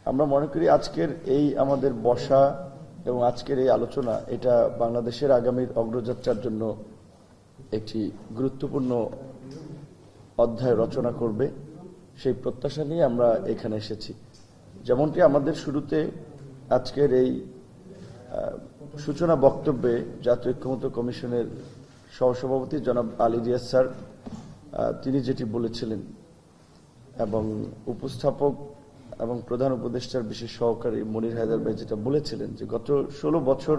আমরা মনে করি আজকের এই আমাদের বসা এবং আজকের এই আলোচনা এটা বাংলাদেশের আগামী অগ্রযাত্রার জন্য একটি গুরুত্বপূর্ণ অধ্যায় রচনা করবে সেই প্রত্যাশা নিয়ে আমরা এখানে এসেছি। যেমনটি আমাদের শুরুতে আজকের এই সূচনা বক্তব্যে জাতীয় ঐক্যমত্য কমিশনের সহসভাপতি জনাব আলী রিয়াজ স্যার তিনি যেটি বলেছিলেন এবং উপস্থাপক এবং প্রধান উপদেষ্টার বিশেষ সহকারী মনির হায়দার ভাই যেটা বলেছিলেন যে গত 16 বছর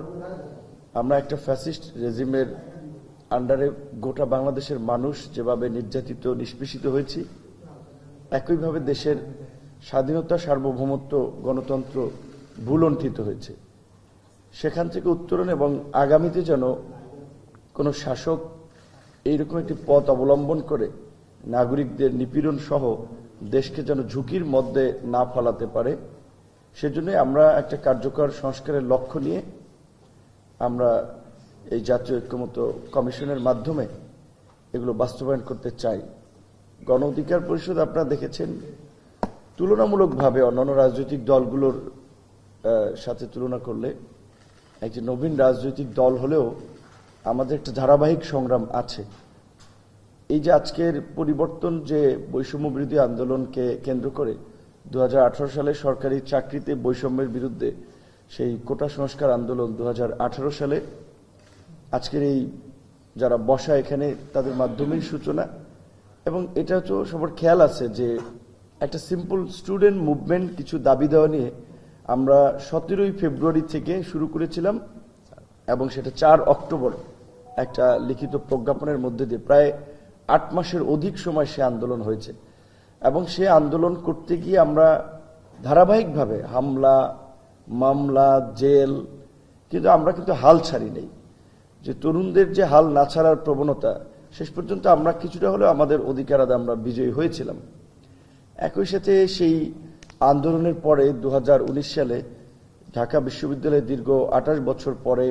আমরা একটা ফ্যাসিস্ট রেজিমের আন্ডারে গোটা বাংলাদেশের মানুষ যেভাবে নির্যাতিত নিষ্পেষিত হয়েছি, একইভাবে দেশের স্বাধীনতা, সার্বভৌমত্ব, গণতন্ত্র ভুলণ্ঠিত হয়েছে। সেখান থেকে উত্তরণ এবং আগামীতে যেন কোনো শাসক এইরকম একটি পথ অবলম্বন করে নাগরিকদের নিপীড়ন সহ দেশকে যেন ঝুঁকির মধ্যে না ফেলাতে পারে, সেজন্য আমরা একটা কার্যকর সংস্কারের লক্ষ্য নিয়ে আমরা এই জাতীয় ঐক্যমত্য কমিশনের মাধ্যমে এগুলো বাস্তবায়ন করতে চাই। গণ অধিকার পরিষদ আপনারা দেখেছেন তুলনামূলকভাবে অন্যান্য রাজনৈতিক দলগুলোর সাথে তুলনা করলে একটি নবীন রাজনৈতিক দল হলেও আমাদের একটা ধারাবাহিক সংগ্রাম আছে। এই যে আজকের পরিবর্তন, যে বৈষম্য বিরোধী আন্দোলনকে কেন্দ্র করে 2018 সালে সরকারি চাকরিতে বৈষম্যের বিরুদ্ধে সেই কোটা সংস্কার আন্দোলন, 2018 সালে আজকের এই যারা বসা এখানে তাদের মাধ্যমেই সূচনা। এবং এটা তো সবার খেয়াল আছে যে একটা সিম্পল স্টুডেন্ট মুভমেন্ট কিছু দাবি দেওয়া নিয়ে আমরা 17 ফেব্রুয়ারি থেকে শুরু করেছিলাম এবং সেটা 4 অক্টোবর একটা লিখিত প্রজ্ঞাপনের মধ্যে দিয়ে প্রায় 8 মাসের অধিক সময় সে আন্দোলন হয়েছে। এবং সে আন্দোলন করতে গিয়ে আমরা ধারাবাহিকভাবে হামলা, মামলা, জেল, কিন্তু আমরা হাল ছাড়ি নেই। যে তরুণদের যে হাল না ছাড়ার প্রবণতা, শেষ পর্যন্ত আমরা কিছুটা হলেও আমাদের অধিকার আদায়ে আমরা বিজয়ী হয়েছিলাম। একই সাথে সেই আন্দোলনের পরে 2019 সালে ঢাকা বিশ্ববিদ্যালয়ে দীর্ঘ 28 বছর পরে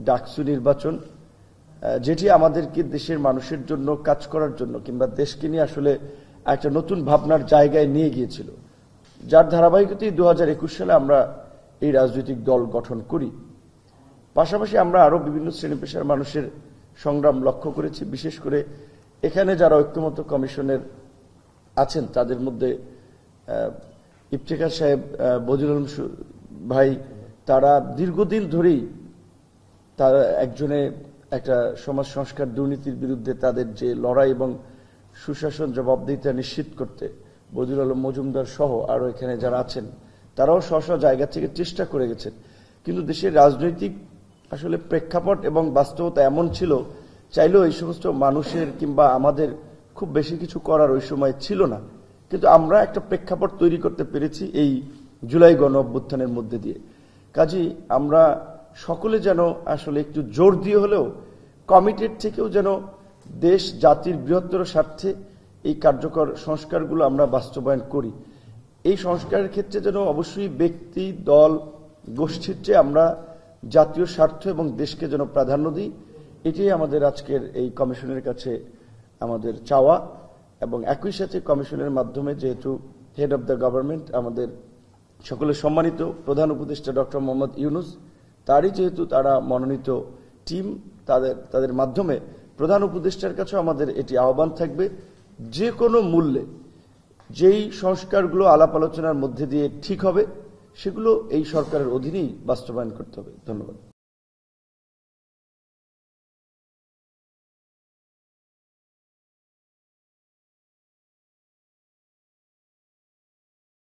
ডাকসু নির্বাচন, যেটি আমাদেরকে দেশের মানুষের জন্য কাজ করার জন্য কিংবা দেশকে নিয়ে আসলে একটা নতুন ভাবনার জায়গায় নিয়ে গিয়েছিল, যার ধারাবাহিকতায় 2021 সালে আমরা এই রাজনৈতিক দল গঠন করি। পাশাপাশি আমরা আরো বিভিন্ন শ্রেণী পেশার মানুষের সংগ্রাম লক্ষ্য করেছি। বিশেষ করে এখানে যারা ঐক্যমত্য কমিশনের আছেন তাদের মধ্যে ইফতেখার সাহেব, বদিউল আলম ভাই, তারা দীর্ঘদিন ধরেই তারা একজনে একটা সমাজ সংস্কার দুর্নীতির বিরুদ্ধে তাদের যে লড়াই এবং সুশাসন জবাবদিহিতা নিশ্চিত করতে বদিউল আলম মজুমদার সহ আরো এখানে যারা আছেন তারাও স্ব স্ব জায়গা থেকে চেষ্টা করে গেছেন। কিন্তু দেশের রাজনৈতিক আসলে প্রেক্ষাপট এবং বাস্তবতা এমন ছিল, চাইলেও এই সমস্ত মানুষের কিংবা আমাদের খুব বেশি কিছু করার ওই সময় ছিল না। কিন্তু আমরা একটা প্রেক্ষাপট তৈরি করতে পেরেছি এই জুলাই গণ অভ্যুত্থানের মধ্যে দিয়ে। কাজেই আমরা সকলে যেন আসলে একটু জোর দিয়ে হলেও কমিটেড থেকেও যেন দেশ জাতির বৃহত্তর স্বার্থে এই কার্যকর সংস্কারগুলো আমরা বাস্তবায়ন করি। এই সংস্কারের ক্ষেত্রে যেন অবশ্যই ব্যক্তি, দল, গোষ্ঠীর চেয়ে আমরা জাতীয় স্বার্থ এবং দেশকে যেন প্রাধান্য দিই, এটাই আমাদের আজকের এই কমিশনের কাছে আমাদের চাওয়া। এবং একই সাথে কমিশনের মাধ্যমে যেহেতু হেড অব দ্য গভর্নমেন্ট আমাদের সকলের সম্মানিত প্রধান উপদেষ্টা ডক্টর মোহাম্মদ ইউনূস, তারই যেহেতু তারা মনোনীত টিম, তাদের মাধ্যমে প্রধান উপদেষ্টার কাছে আমাদের এটি আহ্বান থাকবে, যে কোনো মূল্যে যেই সংস্কারগুলো আলাপ আলোচনার মধ্যে দিয়ে ঠিক হবে সেগুলো এই সরকারের অধীনেই বাস্তবায়ন করতে হবে। ধন্যবাদ।